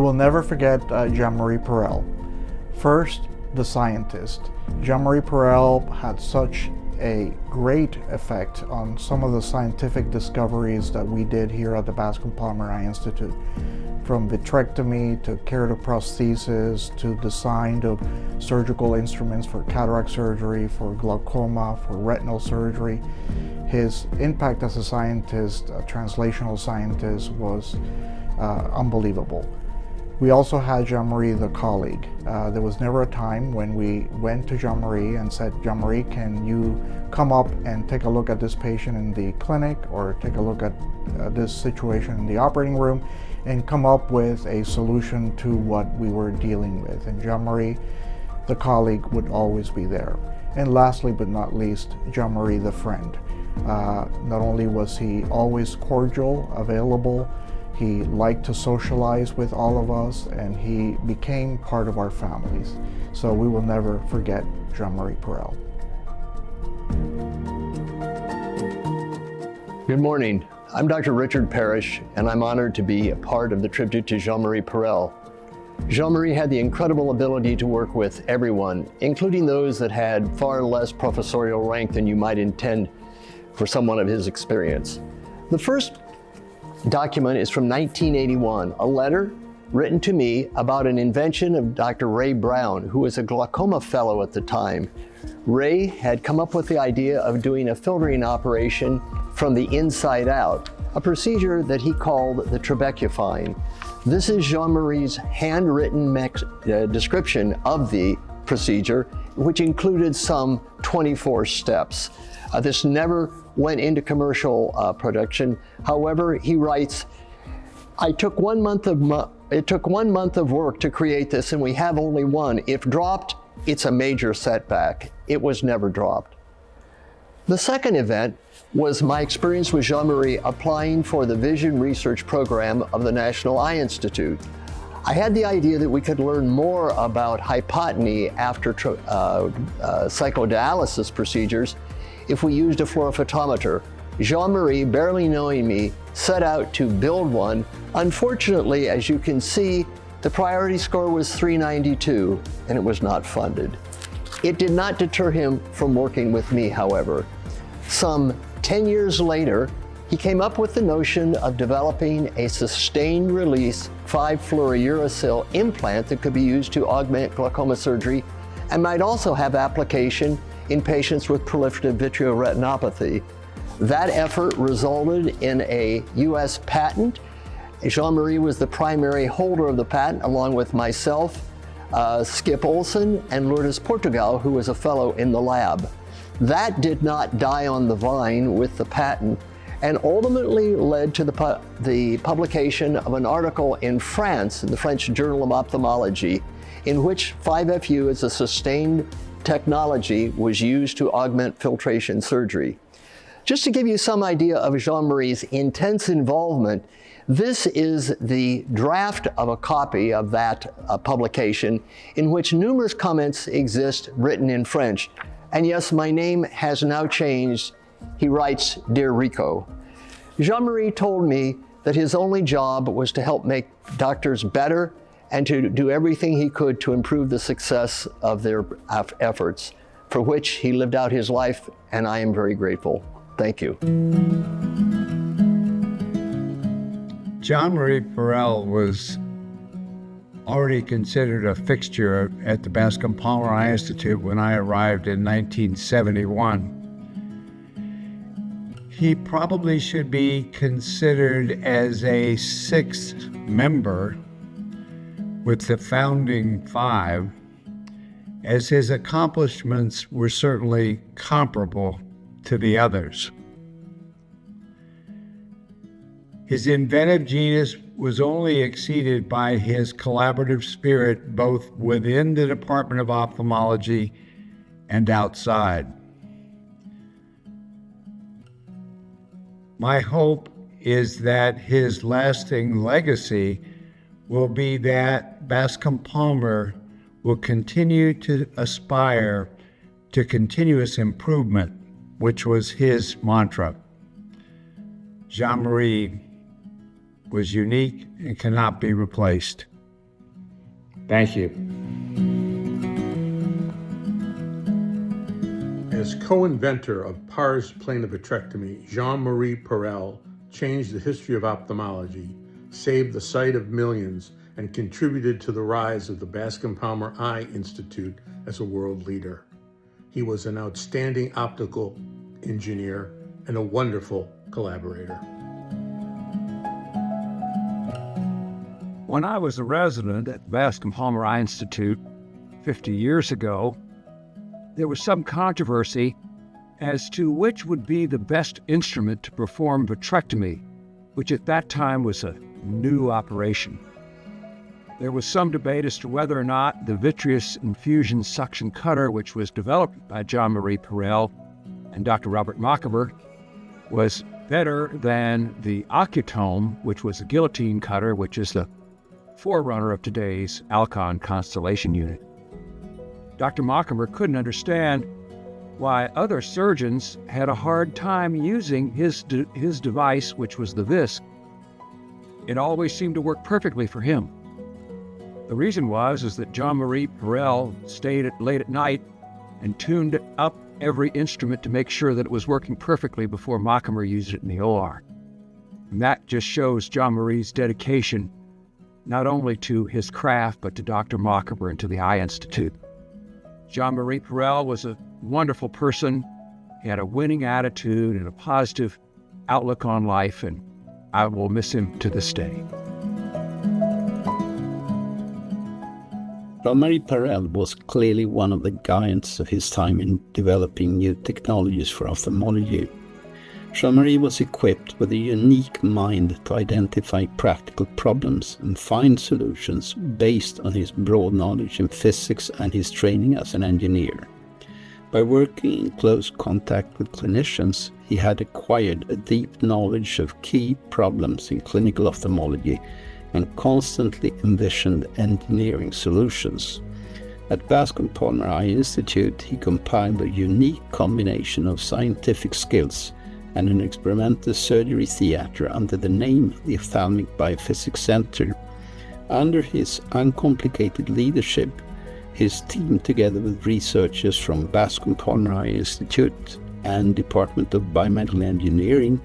will never forget Jean-Marie Parel. First, the scientist. Jean-Marie Parel had such a great effect on some of the scientific discoveries that we did here at the Bascom Palmer Eye Institute. From vitrectomy to keratoprosthesis to design of surgical instruments for cataract surgery, for glaucoma, for retinal surgery. His impact as a scientist, a translational scientist, was unbelievable. We also had Jean-Marie the colleague. There was never a time when we went to Jean-Marie and said, Jean-Marie, can you come up and take a look at this patient in the clinic or take a look at this situation in the operating room and come up with a solution to what we were dealing with. And Jean-Marie, the colleague, would always be there. And lastly but not least, Jean-Marie the friend. Not only was he always cordial, available, he liked to socialize with all of us, and he became part of our families. So we will never forget Jean-Marie Parel. Good morning. I'm Dr. Richard Parrish, and I'm honored to be a part of the tribute to Jean-Marie Parel. Jean-Marie had the incredible ability to work with everyone, including those that had far less professorial rank than you might intend for someone of his experience. The first document is from 1981, a letter written to me about an invention of Dr. Ray Brown, who was a glaucoma fellow at the time. Ray had come up with the idea of doing a filtering operation from the inside out, a procedure that he called the trabeculophying. This is Jean-Marie's handwritten description of the procedure, which included some 24 steps. This never went into commercial production. However, he writes, it took 1 month of work to create this, and we have only one. If dropped, it's a major setback. It was never dropped. The second event was my experience with Jean-Marie applying for the Vision Research Program of the National Eye Institute. I had the idea that we could learn more about hypotony after psychodialysis procedures if we used a fluorophotometer. Jean-Marie, barely knowing me, set out to build one. Unfortunately, as you can see, the priority score was 392, and it was not funded. It did not deter him from working with me, however. Some 10 years later, he came up with the notion of developing a sustained release 5-fluorouracil implant that could be used to augment glaucoma surgery and might also have application in patients with proliferative vitreoretinopathy. That effort resulted in a US patent. Jean-Marie was the primary holder of the patent, along with myself, Skip Olson, and Lourdes Portugal, who was a fellow in the lab. That did not die on the vine with the patent, and ultimately led to the publication of an article in France, in the French Journal of Ophthalmology, in which 5FU as a sustained technology was used to augment filtration surgery. Just to give you some idea of Jean-Marie's intense involvement, this is the draft of a copy of that publication, in which numerous comments exist written in French. And yes, my name has now changed. He writes, Dear Rico. Jean-Marie told me that his only job was to help make doctors better and to do everything he could to improve the success of their efforts, for which he lived out his life, and I am very grateful. Thank you. Jean-Marie Parel was already considered a fixture at the Bascom Palmer Eye Institute when I arrived in 1971. He probably should be considered as a sixth member with the founding five, as his accomplishments were certainly comparable to the others. His inventive genius was only exceeded by his collaborative spirit both within the Department of Ophthalmology and outside. My hope is that his lasting legacy will be that Bascom Palmer will continue to aspire to continuous improvement, which was his mantra. Jean-Marie was unique and cannot be replaced. Thank you. As co-inventor of pars plana vitrectomy, Jean-Marie Parel changed the history of ophthalmology, saved the sight of millions, and contributed to the rise of the Bascom-Palmer Eye Institute as a world leader. He was an outstanding optical engineer and a wonderful collaborator. When I was a resident at the Bascom-Palmer Eye Institute 50 years ago, there was some controversy as to which would be the best instrument to perform vitrectomy, which at that time was a new operation. There was some debate as to whether or not the vitreous infusion suction cutter, which was developed by Jean-Marie Parel and Dr. Robert Makaber, was better than the Occutome, which was a guillotine cutter, which is the forerunner of today's Alcon Constellation unit. Dr. Makaber couldn't understand why other surgeons had a hard time using his device, which was the Visc. It always seemed to work perfectly for him. The reason is that Jean-Marie Parel stayed late at night and tuned up every instrument to make sure that it was working perfectly before Makaber used it in the OR. And that just shows Jean-Marie's dedication not only to his craft, but to Dr. Makaber and to the Eye Institute. Jean-Marie Parel was a wonderful person. He had a winning attitude and a positive outlook on life, and I will miss him to this day. Jean-Marie Parel was clearly one of the giants of his time in developing new technologies for ophthalmology. Jean-Marie was equipped with a unique mind to identify practical problems and find solutions based on his broad knowledge in physics and his training as an engineer. By working in close contact with clinicians, he had acquired a deep knowledge of key problems in clinical ophthalmology and constantly envisioned engineering solutions. At Bascom-Palmer Eye Institute, he compiled a unique combination of scientific skills and an experimental surgery theater under the name the Ophthalmic Biophysics Center. Under his uncomplicated leadership, his team, together with researchers from Bascom-Palmer Eye Institute and Department of Biomedical Engineering,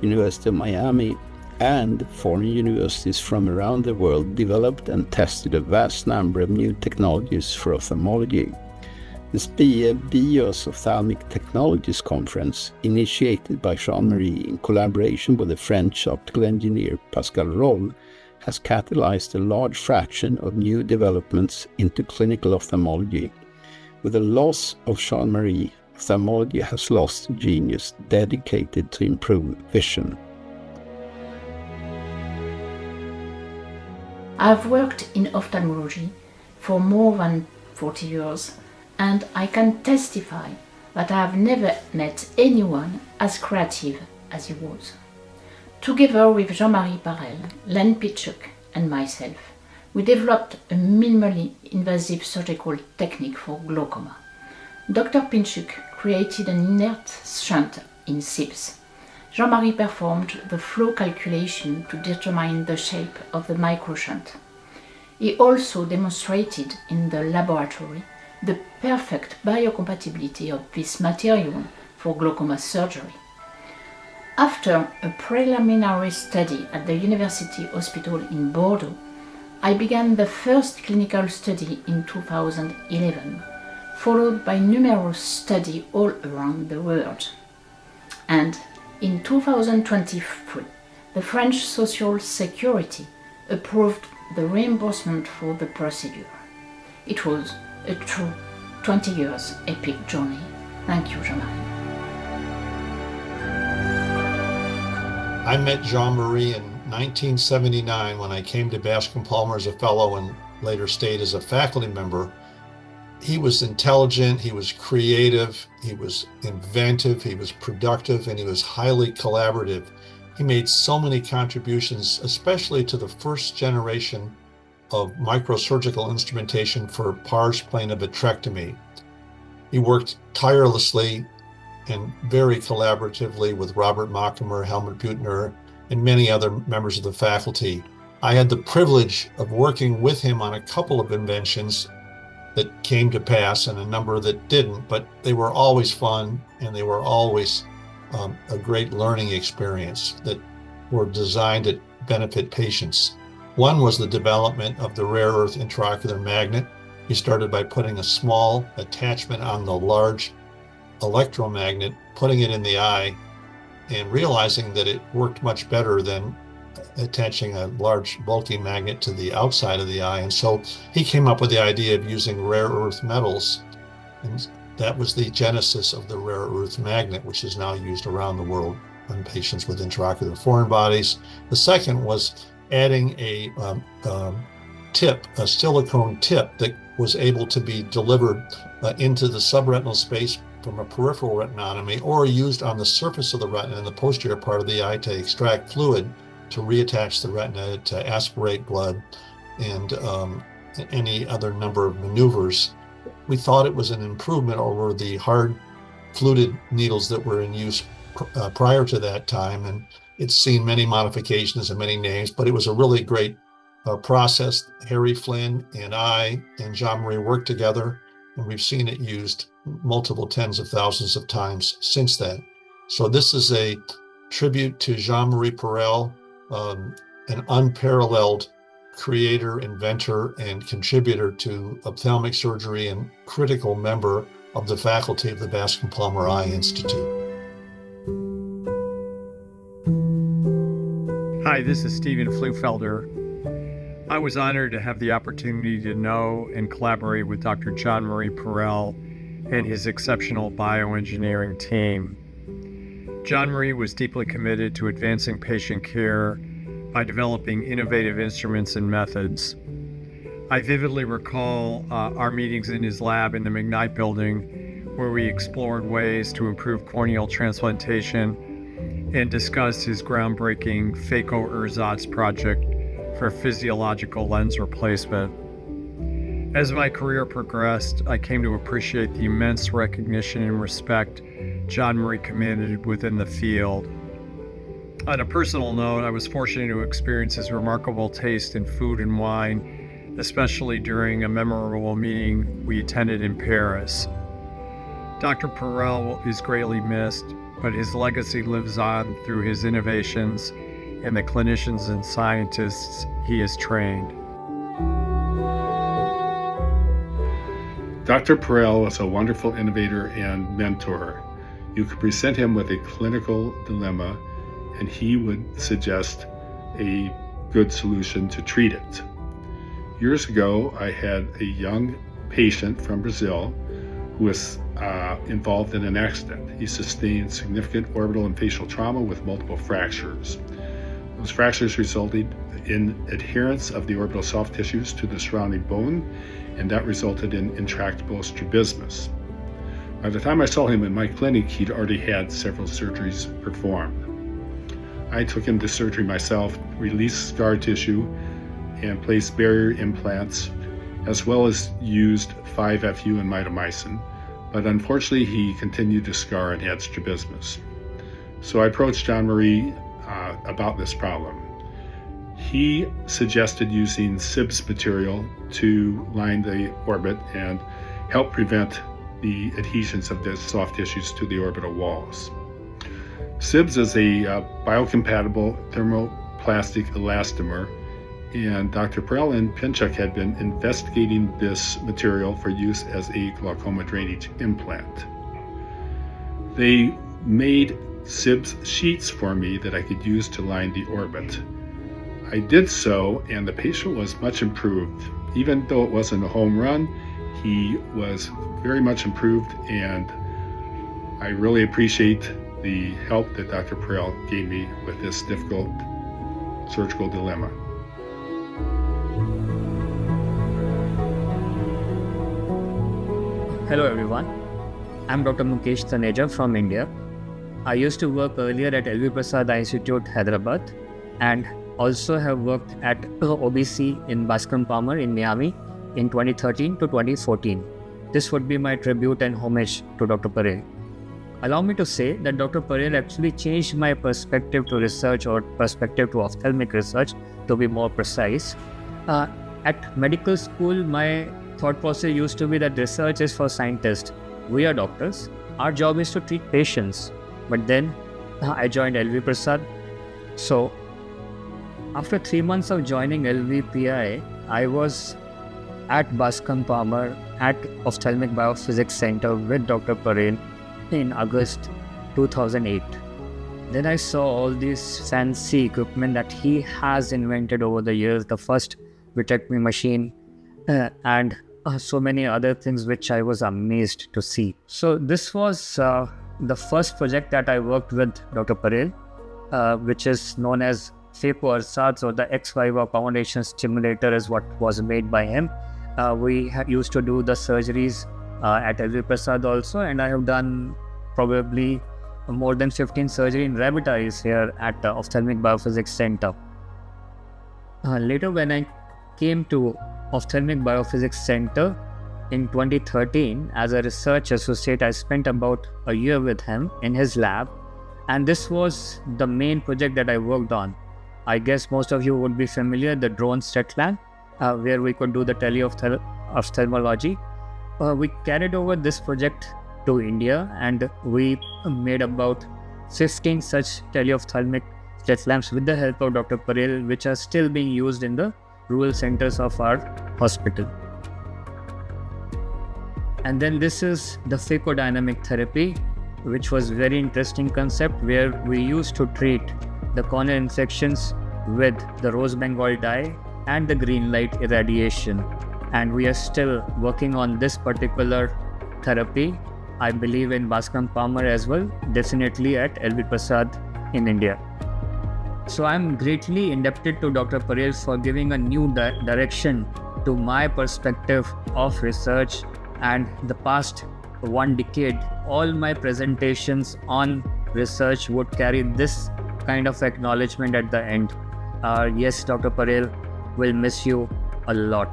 University of Miami, and foreign universities from around the world, developed and tested a vast number of new technologies for ophthalmology. The SPIE BIOS Ophthalmic Technologies Conference, initiated by Jean-Marie in collaboration with the French optical engineer Pascal Rolle, has catalyzed a large fraction of new developments into clinical ophthalmology. With the loss of Jean-Marie, ophthalmology has lost a genius dedicated to improve vision. I've worked in ophthalmology for more than 40 years, and I can testify that I have never met anyone as creative as he was. Together with Jean-Marie Parel, Len Pitchuk, and myself, we developed a minimally invasive surgical technique for glaucoma. Dr. Pinchuk created an inert shunt in SIBS. Jean-Marie performed the flow calculation to determine the shape of the microshunt. He also demonstrated in the laboratory the perfect biocompatibility of this material for glaucoma surgery. After a preliminary study at the University Hospital in Bordeaux, I began the first clinical study in 2011, followed by numerous studies all around the world. And in 2023, the French Social Security approved the reimbursement for the procedure. It was a true 20 years epic journey. Thank you, Jean-Marie. I met Jean-Marie in 1979 when I came to Bascom-Palmer as a fellow and later stayed as a faculty member. He was intelligent, he was creative, he was inventive, he was productive, and he was highly collaborative. He made so many contributions, especially to the first generation of microsurgical instrumentation for pars plana vitrectomy. He worked tirelessly and very collaboratively with Robert Makaber, Helmut Buechner, and many other members of the faculty. I had the privilege of working with him on a couple of inventions that came to pass and a number that didn't, but they were always fun and they were always a great learning experience that were designed to benefit patients. One was the development of the rare earth intraocular magnet. He started by putting a small attachment on the large electromagnet, putting it in the eye, and realizing that it worked much better than attaching a large bulky magnet to the outside of the eye. And so he came up with the idea of using rare earth metals. And that was the genesis of the rare earth magnet, which is now used around the world on patients with intraocular foreign bodies. The second was adding a tip, a silicone tip that was able to be delivered into the subretinal space from a peripheral retinotomy, or used on the surface of the retina in the posterior part of the eye to extract fluid, to reattach the retina, to aspirate blood, and any other number of maneuvers. We thought it was an improvement over the hard fluted needles that were in use prior to that time, and it's seen many modifications and many names, but it was a really great process. Harry Flynn and I and Jean-Marie worked together, and we've seen it used multiple tens of thousands of times since then. So this is a tribute to Jean-Marie Parel, an unparalleled creator, inventor, and contributor to ophthalmic surgery and critical member of the faculty of the Bascom Palmer Eye Institute. Hi, this is Stephen Flufelder. I was honored to have the opportunity to know and collaborate with Dr. Jean-Marie Parel and his exceptional bioengineering team. Jean-Marie was deeply committed to advancing patient care by developing innovative instruments and methods. I vividly recall our meetings in his lab in the McKnight building, where we explored ways to improve corneal transplantation and discussed his groundbreaking phaco-ersatz project for physiological lens replacement. As my career progressed, I came to appreciate the immense recognition and respect Jean-Marie commanded within the field. On a personal note, I was fortunate to experience his remarkable taste in food and wine, especially during a memorable meeting we attended in Paris. Dr. Parel is greatly missed, but his legacy lives on through his innovations and the clinicians and scientists he has trained. Dr. Parel was a wonderful innovator and mentor. You could present him with a clinical dilemma, and he would suggest a good solution to treat it. Years ago, I had a young patient from Brazil who was involved in an accident. He sustained significant orbital and facial trauma with multiple fractures. Those fractures resulted in adherence of the orbital soft tissues to the surrounding bone, and that resulted in intractable strabismus. By the time I saw him in my clinic, he'd already had several surgeries performed. I took him to surgery myself, released scar tissue, and placed barrier implants, as well as used 5-FU and mitomycin. But unfortunately, he continued to scar and had strabismus. So I approached Jean-Marie about this problem. He suggested using SIBS material to line the orbit and help prevent the adhesions of the soft tissues to the orbital walls. SIBS is a biocompatible thermoplastic elastomer, and Dr. Parel and Pinchuk had been investigating this material for use as a glaucoma drainage implant. They made SIBS sheets for me that I could use to line the orbit. I did so, and the patient was much improved. Even though it wasn't a home run, he was very much improved, and I really appreciate the help that Dr. Parel gave me with this difficult surgical dilemma. Hello everyone, I'm Dr. Mukesh Taneja from India. I used to work earlier at LV Prasad Eye Institute, Hyderabad, and also have worked at OBC in Bascom Palmer in Miami in 2013 to 2014. This would be my tribute and homage to Dr. Parel. Allow me to say that Dr. Parel actually changed my perspective to research, or perspective to ophthalmic research, to be more precise. At medical school, my thought process used to be that research is for scientists. We are doctors. Our job is to treat patients. But then I joined LV Prasad. So after 3 months of joining LVPI, I was at Bascom Palmer at Ophthalmic Biophysics Center with Dr. Parel in August 2008. Then I saw all this fancy equipment that he has invented over the years, the first vitrectomy machine, and so many other things which I was amazed to see. So this was the first project that I worked with Dr. Parel, which is known as phaco ersatz, or the X5 accommodation stimulator is what was made by him. We used to do the surgeries at LV Prasad also, and I have done probably more than 15 surgery in rabbit eyes here at the Ophthalmic Biophysics Center. Later, when I came to Ophthalmic Biophysics Center in 2013 as a research associate, I spent about a year with him in his lab, and this was the main project that I worked on. I guess most of you would be familiar, the drone STET lab, where we could do the teleophthalmology. We carried over this project to India, and we made about 15 such teleophthalmic STET lamps with the help of Dr. Parel, which are still being used in the rural centers of our hospital. And then this is the phaco-dynamic therapy, which was very interesting concept, where we used to treat the corneal infections with the rose Bengal dye and the green light irradiation. And we are still working on this particular therapy, I believe in Bascom Palmer as well, definitely at LV Prasad in India. So I'm greatly indebted to Dr. Parel for giving a new direction to my perspective of research, and the past 1 decade, all my presentations on research would carry this kind of acknowledgement at the end. Yes, Dr. Parel, will miss you a lot.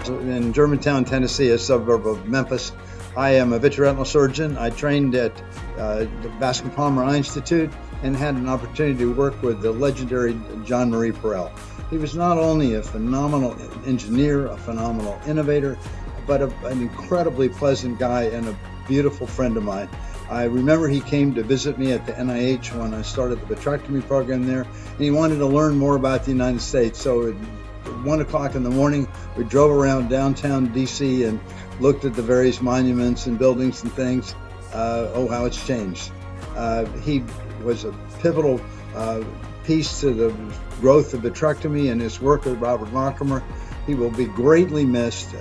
In Germantown, Tennessee, a suburb of Memphis. I am a vitreoretinal surgeon. I trained at the Bascom Palmer Eye Institute and had an opportunity to work with the legendary Jean-Marie Parel. He was not only a phenomenal engineer, a phenomenal innovator, but an incredibly pleasant guy and a beautiful friend of mine. I remember he came to visit me at the NIH when I started the vitrectomy program there, and he wanted to learn more about the United States. So at 1 o'clock in the morning, we drove around downtown DC and looked at the various monuments and buildings and things. How it's changed. He was a pivotal piece to the growth of vitrectomy and his work with Robert Markheimer. He will be greatly missed,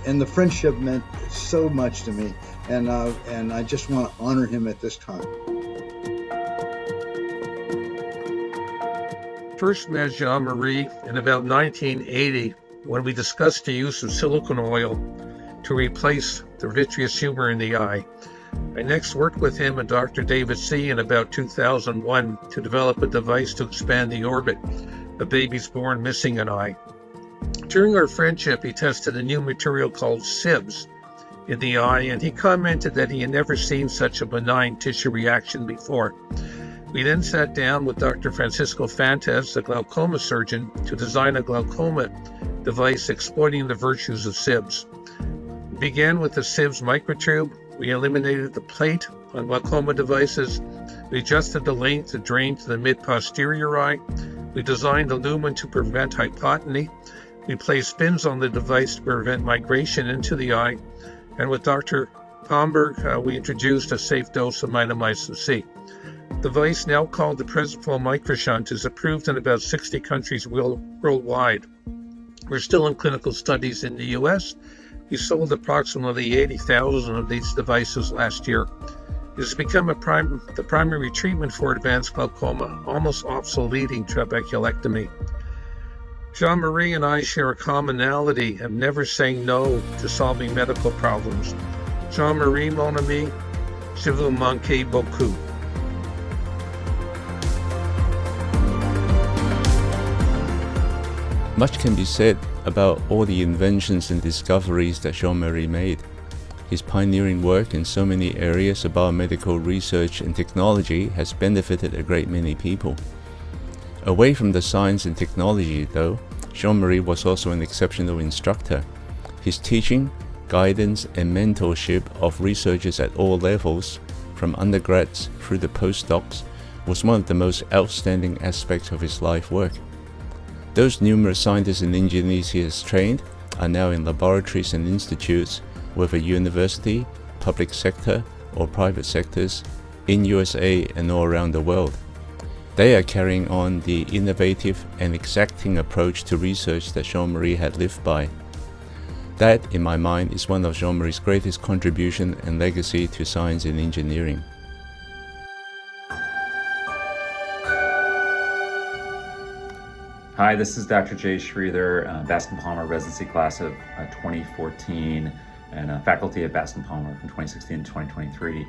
and the friendship meant so much to me, and I just want to honor him at this time. First met Jean-Marie in about 1980 when we discussed the use of silicone oil to replace the vitreous humor in the eye. I next worked with him and Dr. David C. in about 2001 to develop a device to expand the orbit of babies born missing an eye. During our friendship, he tested a new material called SIBS in the eye, and he commented that he had never seen such a benign tissue reaction before. We then sat down with Dr. Francisco Fantes, a glaucoma surgeon, to design a glaucoma device exploiting the virtues of SIBS. We began with the SIBS microtube. We eliminated the plate on glaucoma devices. We adjusted the length of drain to the mid-posterior eye. We designed a lumen to prevent hypotony. We placed spins on the device to prevent migration into the eye. And with Dr. Pomberg, we introduced a safe dose of mitomycin C. The device, now called the Presiflow Microshunt, is approved in about 60 countries worldwide. We're still in clinical studies in the U.S. We sold approximately 80,000 of these devices last year. It has become the primary treatment for advanced glaucoma, almost obsoleting trabeculectomy. Jean-Marie and I share a commonality of never saying no to solving medical problems. Jean-Marie, mon ami, je vous manque beaucoup. Much can be said about all the inventions and discoveries that Jean-Marie made. His pioneering work in so many areas of biomedical research and technology has benefited a great many people. Away from the science and technology, though, Jean-Marie was also an exceptional instructor. His teaching, guidance, and mentorship of researchers at all levels, from undergrads through the postdocs, was one of the most outstanding aspects of his life work. Those numerous scientists and engineers he has trained are now in laboratories and institutes, whether university, public sector, or private sectors, in USA and all around the world. They are carrying on the innovative and exacting approach to research that Jean-Marie had lived by. That, in my mind, is one of Jean-Marie's greatest contribution and legacy to science and engineering. Hi, this is Dr. Jay Schreither, Bascom-Palmer residency class of 2014, and faculty at Bascom-Palmer from 2016 to 2023.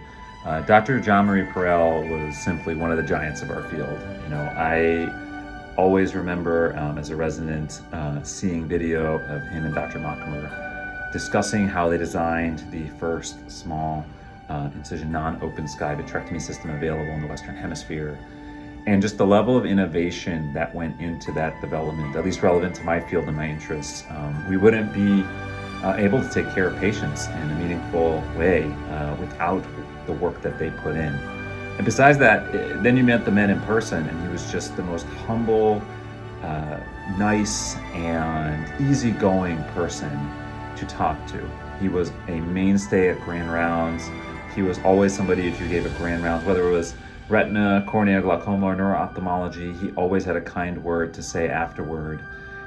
Dr. Jean-Marie Parel was simply one of the giants of our field. You know, I always remember as a resident seeing video of him and Dr. Machmer discussing how they designed the first small incision non-open sky vitrectomy system available in the Western Hemisphere. And just the level of innovation that went into that development, at least relevant to my field and my interests, we wouldn't be able to take care of patients in a meaningful way without the work that they put in. And besides that, then you met the man in person, and he was just the most humble, nice, and easygoing person to talk to. He was a mainstay at grand rounds. He was always somebody, if you gave a grand rounds, whether it was retina, cornea, glaucoma, or neuro-ophthalmology, he always had a kind word to say afterward.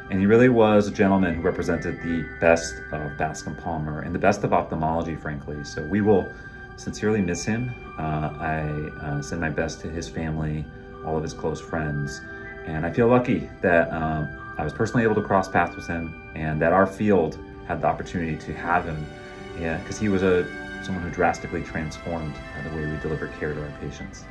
And he really was a gentleman who represented the best of Bascom-Palmer and the best of ophthalmology, frankly. So we will sincerely miss him. I send my best to his family, all of his close friends. And I feel lucky that I was personally able to cross paths with him and that our field had the opportunity to have him, because he was someone who drastically transformed the way we deliver care to our patients.